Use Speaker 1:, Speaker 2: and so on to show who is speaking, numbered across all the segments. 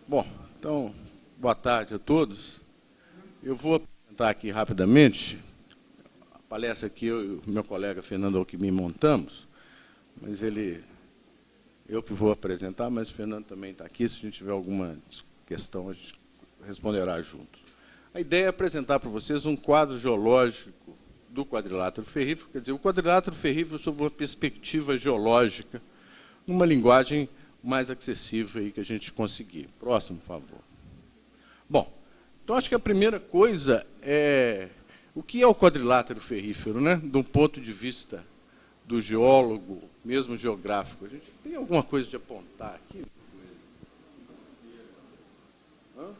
Speaker 1: Bom, então, boa tarde a todos. Eu vou apresentar aqui rapidamente a palestra que eu e o meu colega Fernando Alckmin montamos, mas eu que vou apresentar, mas o Fernando também está aqui, se a gente tiver alguma questão, a gente responderá junto. A ideia é apresentar para vocês um quadro geológico do quadrilátero ferrífero, quer dizer, o quadrilátero ferrífero sob uma perspectiva geológica, numa linguagem mais acessível aí que a gente conseguir. Próximo, por favor. Bom, então acho que a primeira coisa é o que é o quadrilátero ferrífero, né? De um ponto de vista do geólogo, mesmo geográfico. A gente tem alguma coisa de apontar aqui? Hã?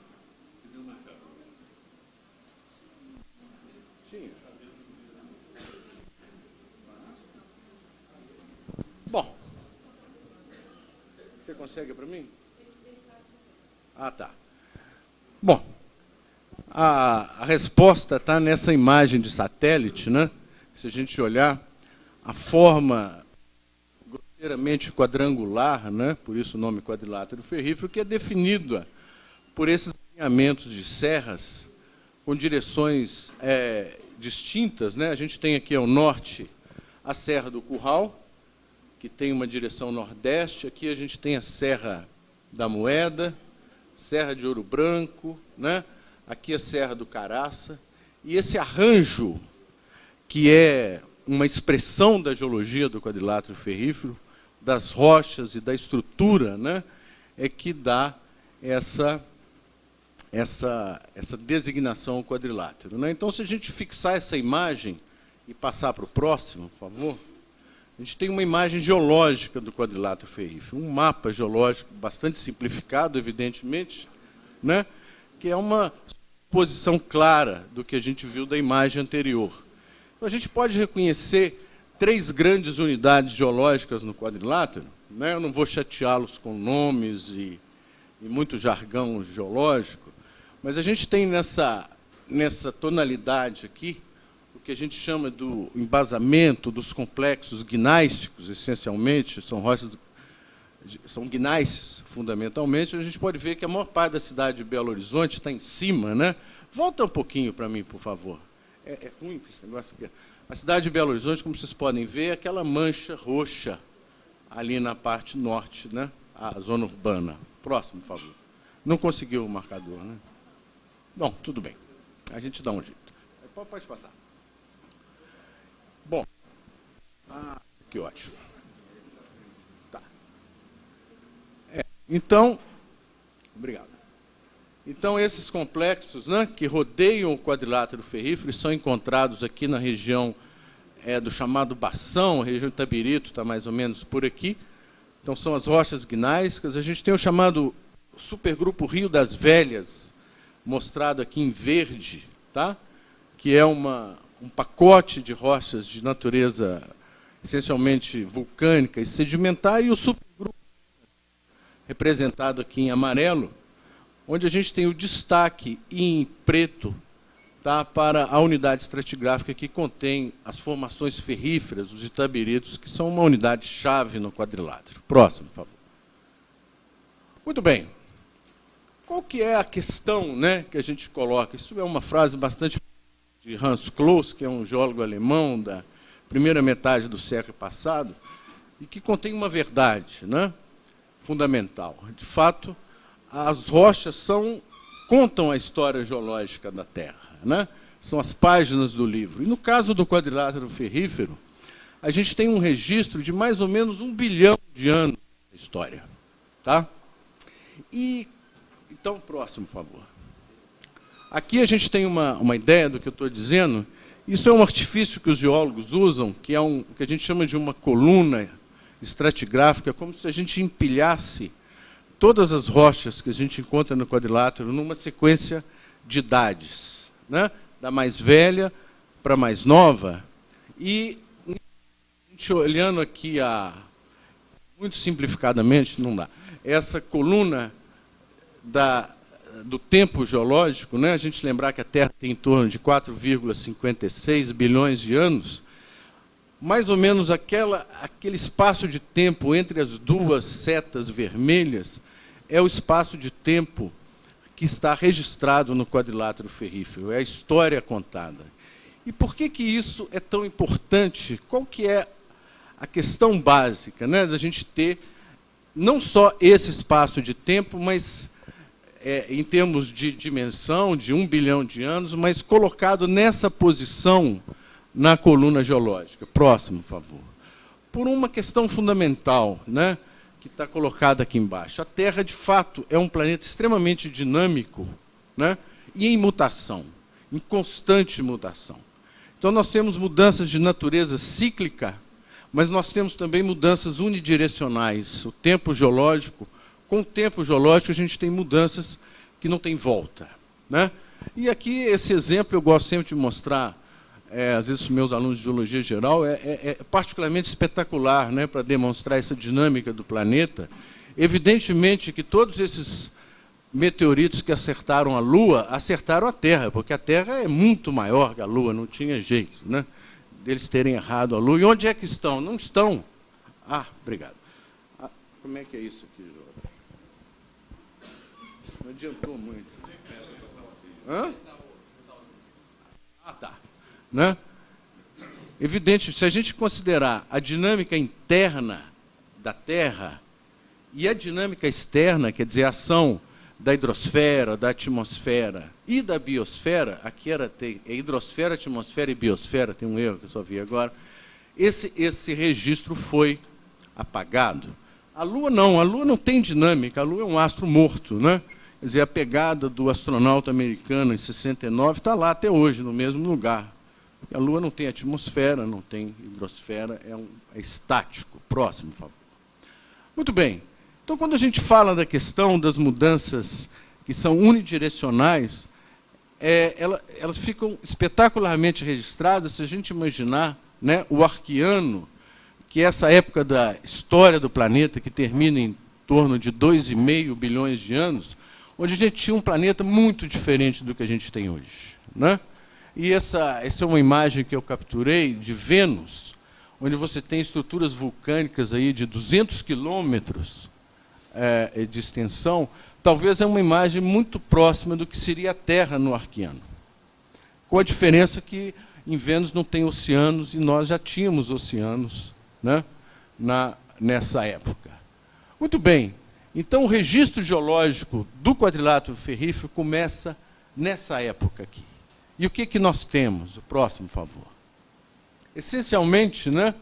Speaker 1: Tinha. Bom, você consegue para mim? Ah, tá. Bom, a resposta está nessa imagem de satélite, né? Se a gente olhar, a forma grosseiramente quadrangular, né? Por isso o nome quadrilátero ferrífero, que é definida por esses alinhamentos de serras com direções distintas, né? A gente tem aqui ao norte a Serra do Curral, que tem uma direção nordeste. Aqui a gente tem a Serra da Moeda, Serra de Ouro Branco, né? Aqui a Serra do Caraça. E esse arranjo, que é uma expressão da geologia do quadrilátero ferrífero, das rochas e da estrutura, né? É que dá essa designação ao quadrilátero, né? Então, se a gente fixar essa imagem e passar para o próximo, por favor, a gente tem uma imagem geológica do quadrilátero ferrífero, um mapa geológico bastante simplificado, evidentemente, né? Que é uma posição clara do que a gente viu da imagem anterior. Então, a gente pode reconhecer 3 grandes unidades geológicas no quadrilátero, né? Eu não vou chateá-los com nomes e muito jargão geológico, mas a gente tem nessa tonalidade aqui o que a gente chama do embasamento dos complexos gnáissicos, essencialmente, são gnáisses, fundamentalmente. A gente pode ver que a maior parte da cidade de Belo Horizonte está em cima, né? Volta um pouquinho para mim, por favor. É ruim esse negócio aqui. A cidade de Belo Horizonte, como vocês podem ver, é aquela mancha roxa ali na parte norte, né? A zona urbana. Próximo, por favor. Não conseguiu o marcador, né? Bom, tudo bem. A gente dá um jeito. Pode passar. Bom, que ótimo. Tá. Então, obrigado. Então, esses complexos, né, que rodeiam o quadrilátero ferrífero são encontrados aqui na região do chamado Bação, a região de Itabirito está mais ou menos por aqui. Então, são as rochas gnáissicas. A gente tem o chamado supergrupo Rio das Velhas, mostrado aqui em verde, tá? Que é um pacote de rochas de natureza essencialmente vulcânica e sedimentar, e o supergrupo representado aqui em amarelo, onde a gente tem o destaque em preto, tá, para a unidade estratigráfica que contém as formações ferríferas, os itabiritos, que são uma unidade-chave no quadrilátero. Próximo, por favor. Muito bem. Qual que é a questão, né, que a gente coloca? Isso é uma frase bastante de Hans Kloss, que é um geólogo alemão da primeira metade do século passado, e que contém uma verdade, né, fundamental. De fato, as rochas contam a história geológica da Terra, né? São as páginas do livro. E no caso do quadrilátero ferrífero, a gente tem um registro de mais ou menos 1 bilhão de anos de história. Tá? Então, próximo, por favor. Aqui a gente tem uma ideia do que eu estou dizendo. Isso é um artifício que os geólogos usam, que é que a gente chama de uma coluna estratigráfica, como se a gente empilhasse todas as rochas que a gente encontra no quadrilátero numa sequência de idades, né? Da mais velha para a mais nova. E, a gente olhando aqui, muito simplificadamente, não dá, essa coluna do tempo geológico, né? A gente lembrar que a Terra tem em torno de 4,56 bilhões de anos, mais ou menos aquele espaço de tempo entre as duas setas vermelhas é o espaço de tempo que está registrado no quadrilátero ferrífero, é a história contada. E por que isso é tão importante? Qual que é a questão básica, né, da gente ter não só esse espaço de tempo, mas em termos de dimensão, de 1 bilhão de anos, mas colocado nessa posição na coluna geológica? Próximo, por favor. Por uma questão fundamental, né, que está colocada aqui embaixo. A Terra, de fato, é um planeta extremamente dinâmico, né, e em mutação, em constante mutação. Então, nós temos mudanças de natureza cíclica, mas nós temos também mudanças unidirecionais. O tempo geológico, com o tempo geológico, a gente tem mudanças que não têm volta, né? E aqui, esse exemplo, eu gosto sempre de mostrar, às vezes, meus alunos de geologia geral, é particularmente espetacular, né, para demonstrar essa dinâmica do planeta. Evidentemente que todos esses meteoritos que acertaram a Lua, acertaram a Terra, porque a Terra é muito maior que a Lua, não tinha jeito, né, deles terem errado a Lua. E onde é que estão? Não estão. Ah, obrigado. Ah, como é que é isso aqui, João? Não adiantou muito. Hã? Ah, tá. Né? Evidente, se a gente considerar a dinâmica interna da Terra e a dinâmica externa, quer dizer, a ação da hidrosfera, da atmosfera e da biosfera, aqui é hidrosfera, atmosfera e biosfera, tem um erro que eu só vi agora, esse registro foi apagado. A Lua não tem dinâmica, a Lua é um astro morto, né? Quer dizer, a pegada do astronauta americano em 69 está lá até hoje, no mesmo lugar. A Lua não tem atmosfera, não tem hidrosfera, é estático. Próximo, por favor. Muito bem. Então, quando a gente fala da questão das mudanças que são unidirecionais, elas ficam espetacularmente registradas se a gente imaginar, né, o Arquiano, que é essa época da história do planeta, que termina em torno de 2,5 bilhões de anos, onde a gente tinha um planeta muito diferente do que a gente tem hoje, né? E essa é uma imagem que eu capturei de Vênus, onde você tem estruturas vulcânicas aí de 200 quilômetros de extensão. Talvez é uma imagem muito próxima do que seria a Terra no Arquiano. Com a diferença que em Vênus não tem oceanos, e nós já tínhamos oceanos, né, nessa época. Muito bem. Então, o registro geológico do quadrilátero ferrífero começa nessa época aqui. E o que nós temos? O próximo, por favor. Essencialmente, né,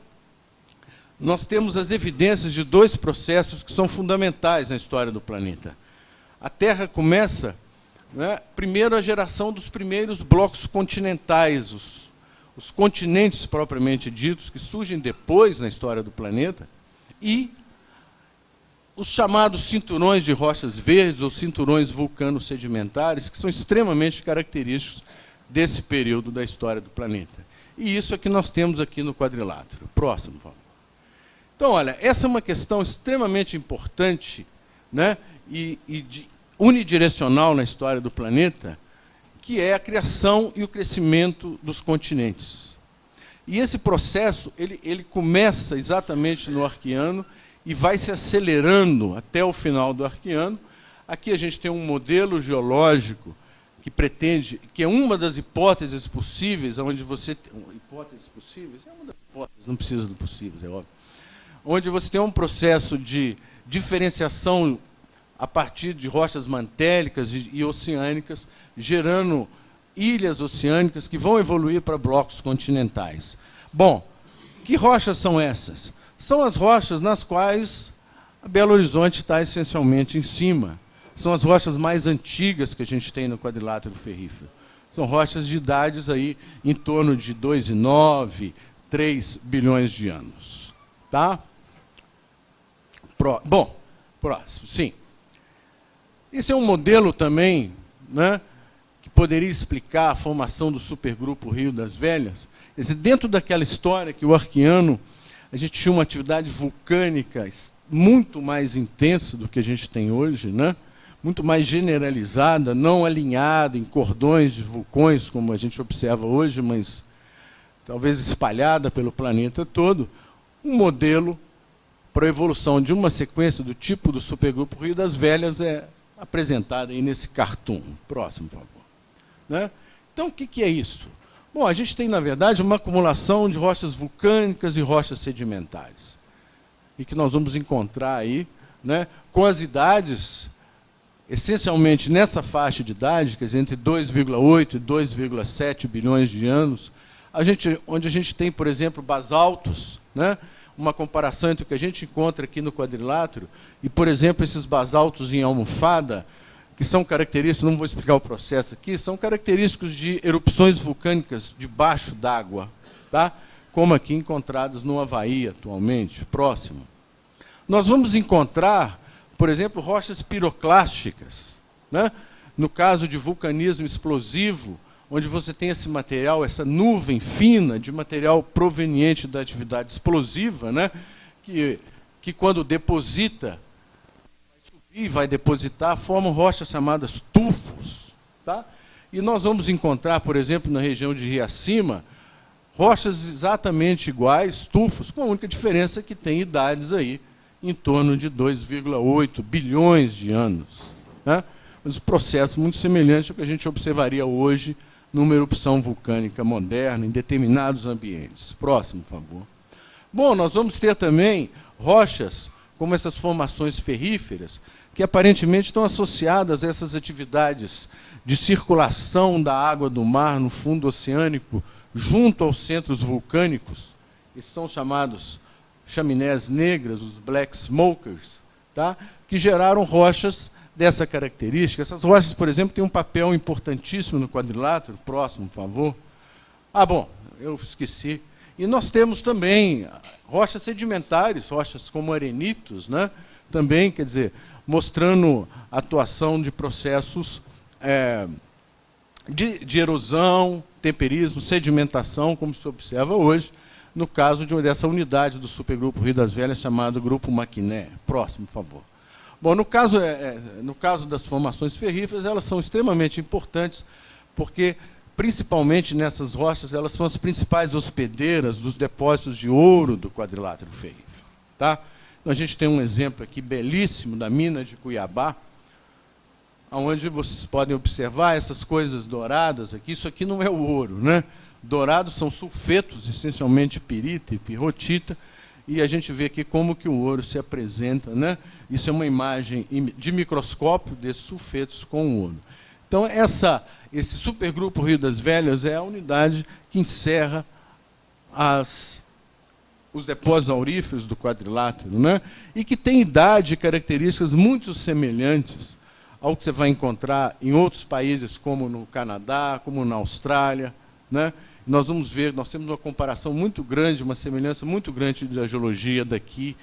Speaker 1: nós temos as evidências de dois processos que são fundamentais na história do planeta. A Terra começa, né, primeiro, a geração dos primeiros blocos continentais, os continentes propriamente ditos, que surgem depois na história do planeta, e os chamados cinturões de rochas verdes ou cinturões vulcano-sedimentares, que são extremamente característicos desse período da história do planeta. E isso é que nós temos aqui no quadrilátero. Próximo, por favor. Então, olha, essa é uma questão extremamente importante, né, e unidirecional na história do planeta, que é a criação e o crescimento dos continentes. E esse processo ele começa exatamente no Arquiano e vai se acelerando até o final do Arquiano. Aqui a gente tem um modelo geológico que pretende, que é uma das hipóteses possíveis, onde você... Hipóteses possíveis? É uma das hipóteses, não precisa do possíveis, é óbvio. Onde você tem um processo de diferenciação a partir de rochas mantélicas e oceânicas, gerando ilhas oceânicas que vão evoluir para blocos continentais. Bom, que rochas são essas? São as rochas nas quais a Belo Horizonte está essencialmente em cima. São as rochas mais antigas que a gente tem no quadrilátero ferrífero. São rochas de idades aí em torno de 2,9, 3 bilhões de anos. Tá? Bom, próximo, sim. Esse é um modelo também, né, que poderia explicar a formação do supergrupo Rio das Velhas. Quer dizer, dentro daquela história que o Arquiano, a gente tinha uma atividade vulcânica muito mais intensa do que a gente tem hoje, né? Muito mais generalizada, não alinhada em cordões de vulcões, como a gente observa hoje, mas talvez espalhada pelo planeta todo, um modelo para a evolução de uma sequência do tipo do supergrupo Rio das Velhas é apresentada aí nesse cartoon. Próximo, por favor. Né? Então, o que é isso? Bom, a gente tem, na verdade, uma acumulação de rochas vulcânicas e rochas sedimentares. E que nós vamos encontrar aí, né, com as idades, essencialmente nessa faixa de idade, quer dizer, entre 2,8 e 2,7 bilhões de anos, onde a gente tem, por exemplo, basaltos, né, uma comparação entre o que a gente encontra aqui no quadrilátero e, por exemplo, esses basaltos em almofada, que são característicos, não vou explicar o processo aqui, são característicos de erupções vulcânicas debaixo d'água, tá? Como aqui encontradas no Havaí atualmente, próximo. Nós vamos encontrar, por exemplo, rochas piroclásticas, né? No caso de vulcanismo explosivo, onde você tem esse material, essa nuvem fina de material proveniente da atividade explosiva, né? que quando deposita, e vai depositar, formam rochas chamadas tufos. Tá? E nós vamos encontrar, por exemplo, na região de Riacima, rochas exatamente iguais, tufos, com a única diferença que tem idades aí, em torno de 2,8 bilhões de anos. Né? Mas um processo muito semelhante ao que a gente observaria hoje numa erupção vulcânica moderna, em determinados ambientes. Próximo, por favor. Bom, nós vamos ter também rochas, como essas formações ferríferas, que aparentemente estão associadas a essas atividades de circulação da água do mar no fundo oceânico, junto aos centros vulcânicos, que são chamados chaminés negras, os black smokers, tá? Que geraram rochas dessa característica. Essas rochas, por exemplo, têm um papel importantíssimo no quadrilátero. Próximo, por favor. Ah, bom, eu esqueci. E nós temos também rochas sedimentares, rochas como arenitos, né? Também, quer dizer, mostrando a atuação de processos de erosão, temperismo, sedimentação, como se observa hoje, no caso dessa unidade do supergrupo Rio das Velhas, chamado Grupo Maquiné. Próximo, por favor. Bom, no caso das formações ferríferas, elas são extremamente importantes, porque, principalmente nessas rochas, elas são as principais hospedeiras dos depósitos de ouro do quadrilátero ferrífero. Tá? Então, a gente tem um exemplo aqui belíssimo da mina de Cuiabá, onde vocês podem observar essas coisas douradas aqui. Isso aqui não é o ouro, né? Dourados são sulfetos, essencialmente pirita e pirrotita, e a gente vê aqui como que o ouro se apresenta, né? Isso é uma imagem de microscópio desses sulfetos com o ouro. Então, esse supergrupo Rio das Velhas é a unidade que encerra os depósitos auríferos do quadrilátero, né? E que tem idade e características muito semelhantes ao que você vai encontrar em outros países, como no Canadá, como na Austrália, né? Nós vamos ver, nós temos uma comparação muito grande, uma semelhança muito grande da geologia daqui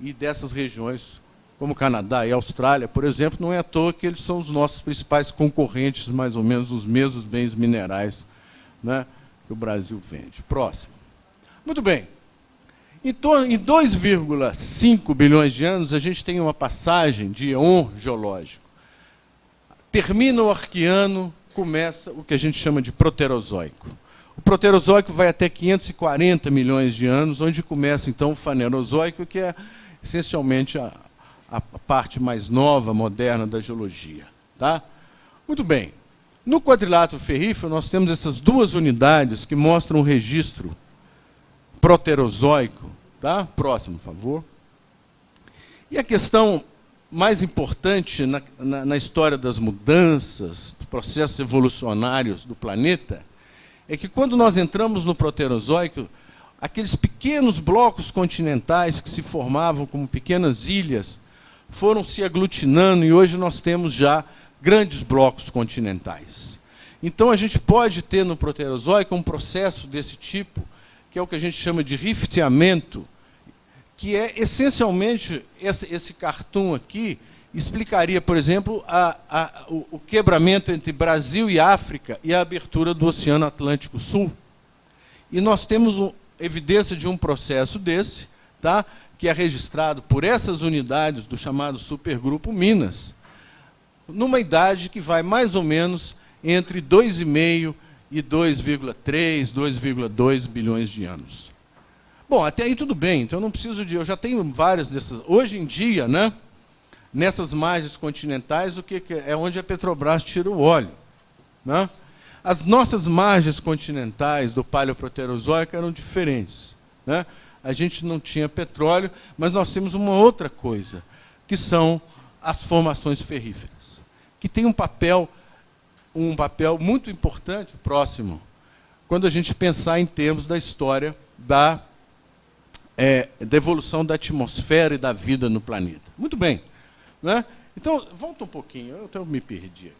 Speaker 1: e dessas regiões, como o Canadá e a Austrália, por exemplo. Não é à toa que eles são os nossos principais concorrentes, mais ou menos, os mesmos bens minerais, né, que o Brasil vende. Próximo. Muito bem. Em 2,5 bilhões de anos, a gente tem uma passagem de éon geológico. Termina o Arqueano, começa o que a gente chama de Proterozoico. O Proterozoico vai até 540 milhões de anos, onde começa, então, o Fanerozoico, que é, essencialmente, a parte mais nova, moderna da geologia. Tá? Muito bem. No quadrilátero ferrífero, nós temos essas duas unidades que mostram o registro proterozoico. Tá? Próximo, por favor. E a questão mais importante na história das mudanças, dos processos evolucionários do planeta, é que quando nós entramos no Proterozoico, aqueles pequenos blocos continentais que se formavam como pequenas ilhas foram se aglutinando e hoje nós temos já grandes blocos continentais. Então a gente pode ter no Proterozoico um processo desse tipo, que é o que a gente chama de rifteamento, que é essencialmente esse cartoon aqui explicaria, por exemplo, o quebramento entre Brasil e África e a abertura do Oceano Atlântico Sul. E nós temos evidência de um processo desse, tá, que é registrado por essas unidades do chamado supergrupo Minas, numa idade que vai mais ou menos entre 2,5 e 2,3, 2,2 bilhões de anos. Bom, até aí tudo bem, então eu não preciso de... Eu já tenho várias dessas... Hoje em dia, né, nessas margens continentais, o que é onde a Petrobras tira o óleo, né? As nossas margens continentais do Paleoproterozoico eram diferentes, né? A gente não tinha petróleo, mas nós temos uma outra coisa, que são as formações ferríferas, que tem um papel muito importante, próximo, quando a gente pensar em termos da história da evolução da atmosfera e da vida no planeta. Muito bem, né? Então, volta um pouquinho, eu me perdi aqui.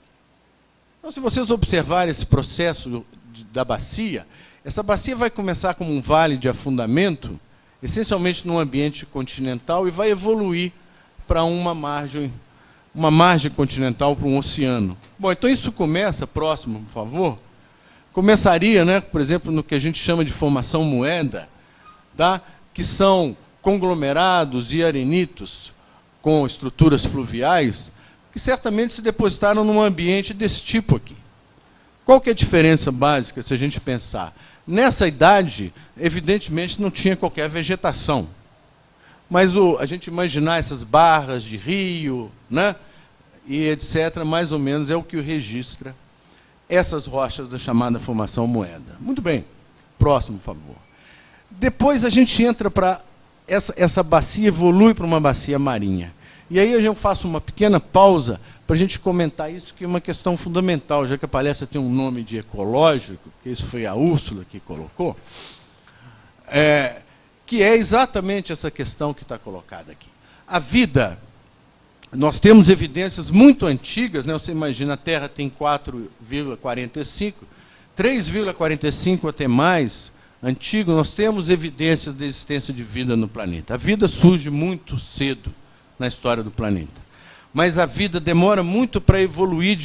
Speaker 1: Então, se vocês observarem esse processo da bacia, essa bacia vai começar como um vale de afundamento, essencialmente num ambiente continental, e vai evoluir para uma margem continental, para um oceano. Bom, então isso começa, próximo, por favor, começaria, né, por exemplo, no que a gente chama de formação moeda, tá? Que são conglomerados e arenitos com estruturas fluviais, que certamente se depositaram num ambiente desse tipo aqui. Qual que é a diferença básica, se a gente pensar? Nessa idade, evidentemente, não tinha qualquer vegetação. Mas a gente imaginar essas barras de rio, né, e etc., mais ou menos é o que registra essas rochas da chamada formação moeda. Muito bem. Próximo, por favor. Depois a gente entra para... Essa bacia evolui para uma bacia marinha. E aí eu faço uma pequena pausa para a gente comentar isso, que é uma questão fundamental, já que a palestra tem um nome de ecológico, que isso foi a Úrsula que colocou, que é exatamente essa questão que está colocada aqui. A vida, nós temos evidências muito antigas, né? Você imagina, a Terra tem 4,45, 3,45 até mais antigo, nós temos evidências da existência de vida no planeta. A vida surge muito cedo na história do planeta. Mas a vida demora muito para evoluir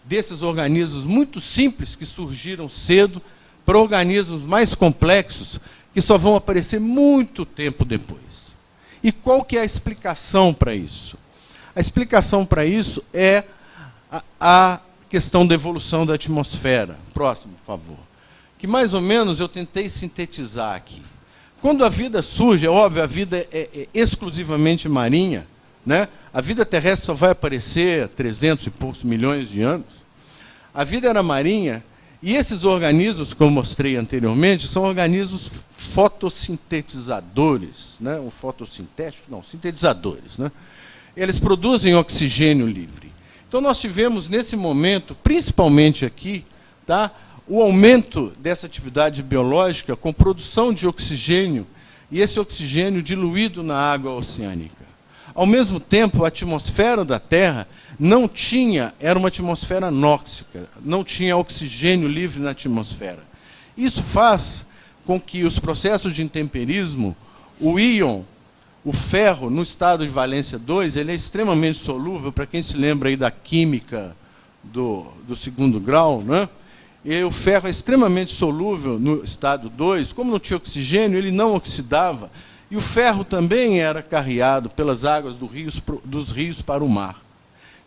Speaker 1: desses organismos muito simples que surgiram cedo para organismos mais complexos que só vão aparecer muito tempo depois. E qual que é a explicação para isso? A explicação para isso é a questão da evolução da atmosfera. Próximo, por favor. Que mais ou menos eu tentei sintetizar aqui. Quando a vida surge, é óbvio, a vida é exclusivamente marinha, né? A vida terrestre só vai aparecer há 300 e poucos milhões de anos. A vida era marinha, e esses organismos, como eu mostrei anteriormente, são organismos fotossintetizadores, né? Ou fotossintéticos? Não, sintetizadores, né? Eles produzem oxigênio livre. Então nós tivemos, nesse momento, principalmente aqui, tá, o aumento dessa atividade biológica com produção de oxigênio, e esse oxigênio diluído na água oceânica. Ao mesmo tempo, a atmosfera da Terra não tinha, era uma atmosfera nóxica, não tinha oxigênio livre na atmosfera. Isso faz com que os processos de intemperismo, o íon, o ferro, no estado de valência 2, ele é extremamente solúvel, para quem se lembra aí da química do segundo grau, né? E o ferro é extremamente solúvel no estado 2, como não tinha oxigênio, ele não oxidava, e o ferro também era carreado pelas águas dos rios para o mar.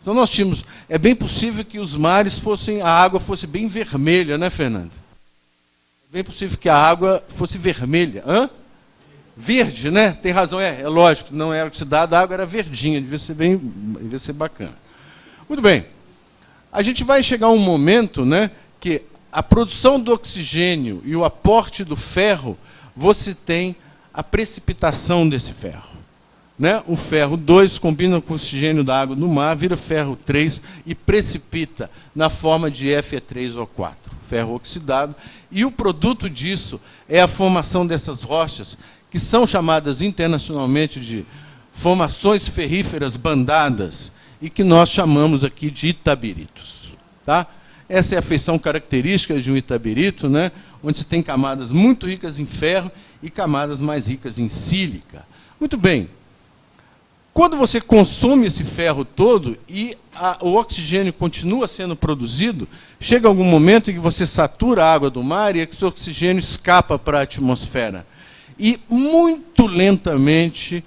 Speaker 1: Então nós tínhamos, é bem possível que os mares fossem, a água fosse bem vermelha, né, Fernando? É bem possível que a água fosse vermelha. Hã? Verde, né? Tem razão, é lógico, não era oxidada, a água era verdinha, devia ser bacana. Muito bem. A gente vai chegar a um momento, né, que a produção do oxigênio e o aporte do ferro, você tem a precipitação desse ferro, né? O ferro 2 combina com o oxigênio da água do mar, vira ferro 3 e precipita na forma de Fe3O4, ferro oxidado. E o produto disso é a formação dessas rochas, que são chamadas internacionalmente de formações ferríferas bandadas, e que nós chamamos aqui de itabiritos. Tá? Essa é a feição característica de um itabirito, né? Onde se tem camadas muito ricas em ferro e camadas mais ricas em sílica. Muito bem. Quando você consome esse ferro todo e o oxigênio continua sendo produzido, chega algum momento em que você satura a água do mar e esse oxigênio escapa para a atmosfera. E, muito lentamente,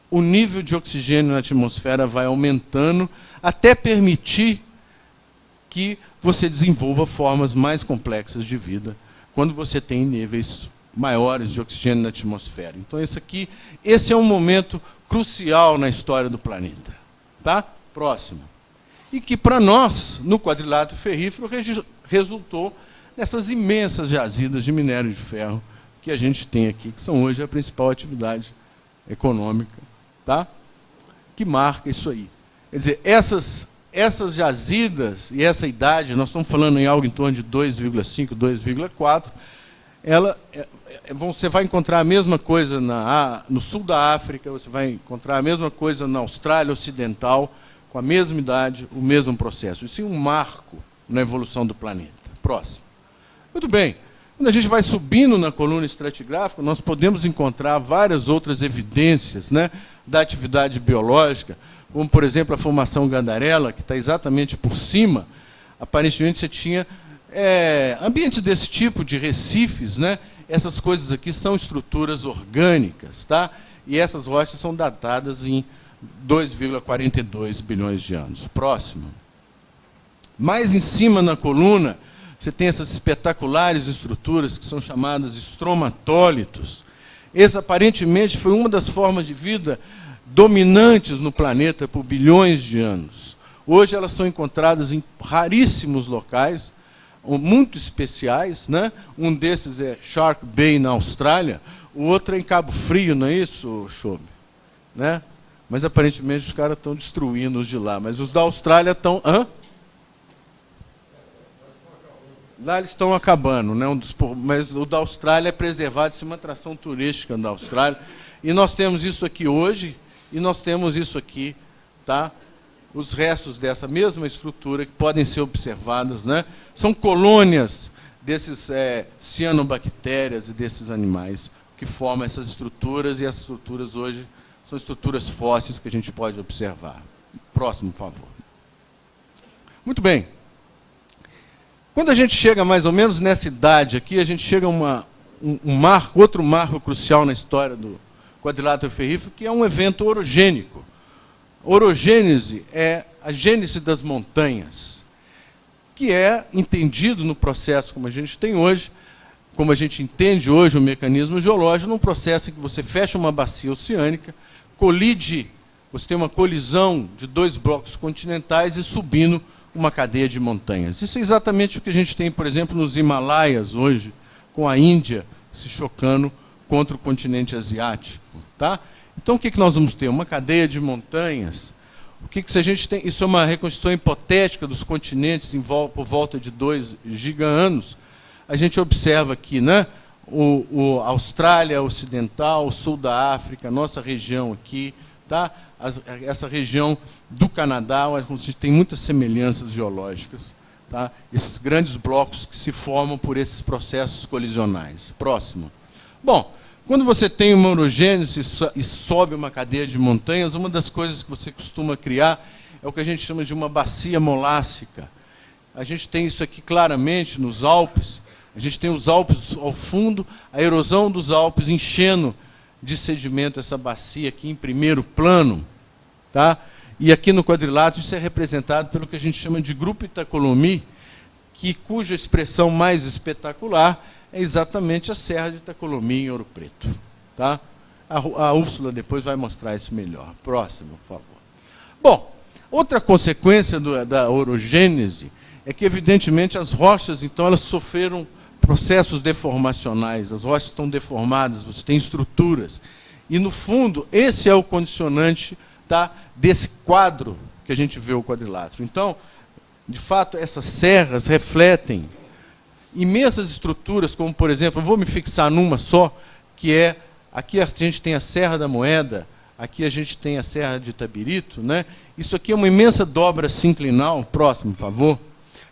Speaker 1: o nível de oxigênio na atmosfera vai aumentando até permitir que você desenvolva formas mais complexas de vida, quando você tem níveis maiores de oxigênio na atmosfera. Então, esse é um momento crucial na história do planeta. Tá? Próximo. E que, para nós, no quadrilátero ferrífero, resultou nessas imensas jazidas de minério de ferro que a gente tem aqui, que são hoje a principal atividade econômica, tá? Que marca isso aí. Quer dizer, essas jazidas e essa idade, nós estamos falando em algo em torno de 2,5, 2,4, você vai encontrar a mesma coisa no sul da África, você vai encontrar a mesma coisa na Austrália Ocidental, com a mesma idade, o mesmo processo. Isso é um marco na evolução do planeta. Próximo. Muito bem. Quando a gente vai subindo na coluna estratigráfica, nós podemos encontrar várias outras evidências, né, da atividade biológica, como, por exemplo, a formação Gandarella, que está exatamente por cima. Aparentemente, você tinha ambientes desse tipo, de recifes, né? Essas coisas aqui são estruturas orgânicas, tá? E essas rochas são datadas em 2,42 bilhões de anos. Próximo. Mais em cima na coluna, você tem essas espetaculares estruturas que são chamadas estromatólitos. Essa, aparentemente, foi uma das formas de vida dominantes no planeta por bilhões de anos. Hoje elas são encontradas em raríssimos locais, muito especiais, né? Um desses é Shark Bay, na Austrália, o outro é em Cabo Frio, não é isso, Chobe? Né? Mas, aparentemente, os caras estão destruindo os de lá. Mas os da Austrália estão... Lá eles estão acabando, né? Mas o da Austrália é preservado, isso é uma atração turística da Austrália. E nós temos isso aqui hoje, e nós temos isso aqui, tá? Os restos dessa mesma estrutura que podem ser observados, né? São colônias desses cianobactérias e desses animais que formam essas estruturas, e essas estruturas hoje são estruturas fósseis que a gente pode observar. Próximo, por favor. Muito bem. Quando a gente chega mais ou menos nessa idade aqui, a gente chega a outro marco crucial na história do quadrilátero ferrífero, que é um evento orogênico. Orogênese é a gênese das montanhas, que é entendido no processo como a gente tem hoje, como a gente entende hoje o mecanismo geológico, num processo em que você fecha uma bacia oceânica, você tem uma colisão de dois blocos continentais e subindo uma cadeia de montanhas. Isso é exatamente o que a gente tem, por exemplo, nos Himalaias hoje, com a Índia se chocando contra o continente asiático. Tá? Então, o que nós vamos ter? Uma cadeia de montanhas. Se a gente tem, isso é uma reconstrução hipotética dos continentes por volta de 2 giga-anos. A gente observa aqui, né, a Austrália Ocidental, o sul da África, a nossa região aqui, tá? Essa região do Canadá, a gente tem muitas semelhanças geológicas, tá? Esses grandes blocos que se formam por esses processos colisionais. Próximo. Bom, quando você tem uma orogênese e sobe uma cadeia de montanhas, uma das coisas que você costuma criar é o que a gente chama de uma bacia molássica. A gente tem isso aqui claramente nos Alpes. A gente tem os Alpes ao fundo, a erosão dos Alpes enchendo de sedimento essa bacia aqui em primeiro plano. Tá? E aqui no quadrilátero isso é representado pelo que a gente chama de grupo Itacolomi, cuja expressão mais espetacular é exatamente a Serra de Itacolomi, em Ouro Preto. Tá? A Úrsula depois vai mostrar isso melhor. Próximo, por favor. Bom, outra consequência da orogênese é que, evidentemente, as rochas, então, elas sofreram processos deformacionais. As rochas estão deformadas, você tem estruturas. E, no fundo, esse é o condicionante, tá, desse quadro que a gente vê o quadrilátero. Então, de fato, essas serras refletem imensas estruturas, como, por exemplo, eu vou me fixar numa só, que é, aqui a gente tem a Serra da Moeda, aqui a gente tem a Serra de Itabirito, né? Isso aqui é uma imensa dobra sinclinal. Próximo, por favor.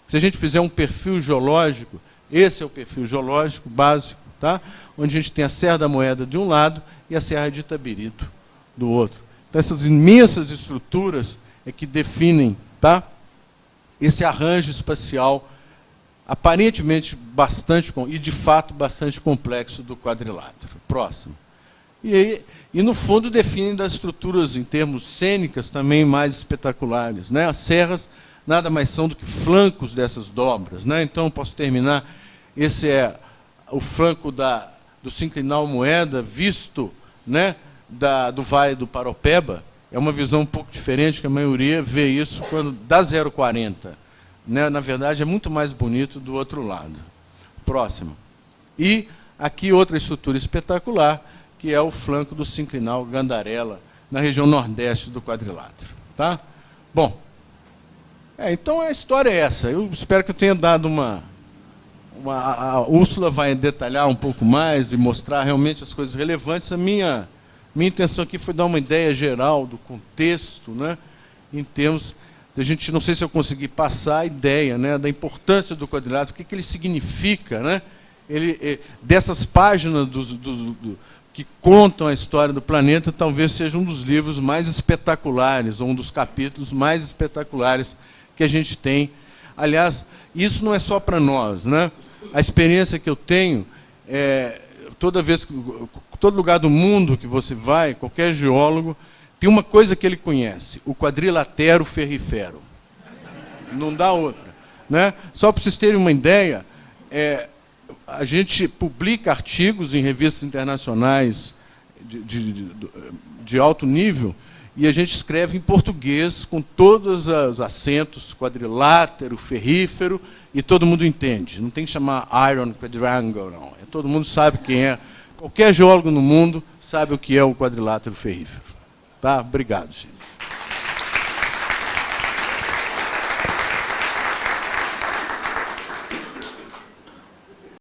Speaker 1: Se a gente fizer um perfil geológico, esse é o perfil geológico básico, tá? Onde a gente tem a Serra da Moeda de um lado e a Serra de Itabirito do outro. Então, essas imensas estruturas é que definem, tá, esse arranjo espacial aparentemente bastante, e de fato bastante complexo do quadrilátero. Próximo. E no fundo definem das estruturas em termos cênicas também mais espetaculares, né? As serras nada mais são do que flancos dessas dobras, né? Então, posso terminar, esse é o flanco do sinclinal Moeda, visto, né, do Vale do Paropeba, é uma visão um pouco diferente, que a maioria vê isso quando dá 0,40. Né? Na verdade, é muito mais bonito do outro lado. Próximo. E aqui outra estrutura espetacular, que é o flanco do sinclinal Gandarela, na região nordeste do quadrilátero. Tá? Bom, então a história é essa. Eu espero que eu tenha dado a Úrsula vai detalhar um pouco mais e mostrar realmente as coisas relevantes. A minha intenção aqui foi dar uma ideia geral do contexto, né, em termos de a gente, não sei se eu consegui passar a ideia, né, da importância do quadrilátero, o que ele significa, né, dessas páginas que contam a história do planeta, talvez seja um dos livros mais espetaculares, ou um dos capítulos mais espetaculares que a gente tem. Aliás, isso não é só para nós, né? A experiência que eu tenho todo lugar do mundo que você vai, qualquer geólogo, tem uma coisa que ele conhece: o quadrilatero ferrífero. Não dá outra, né? Só para vocês terem uma ideia, a gente publica artigos em revistas internacionais de alto nível, e a gente escreve em português, com todos os acentos, quadrilátero, ferrífero, e todo mundo entende. Não tem que chamar Iron Quadrangle, não. Todo mundo sabe quem é. Qualquer geólogo no mundo sabe o que é o quadrilátero ferrífero. Tá? Obrigado, gente.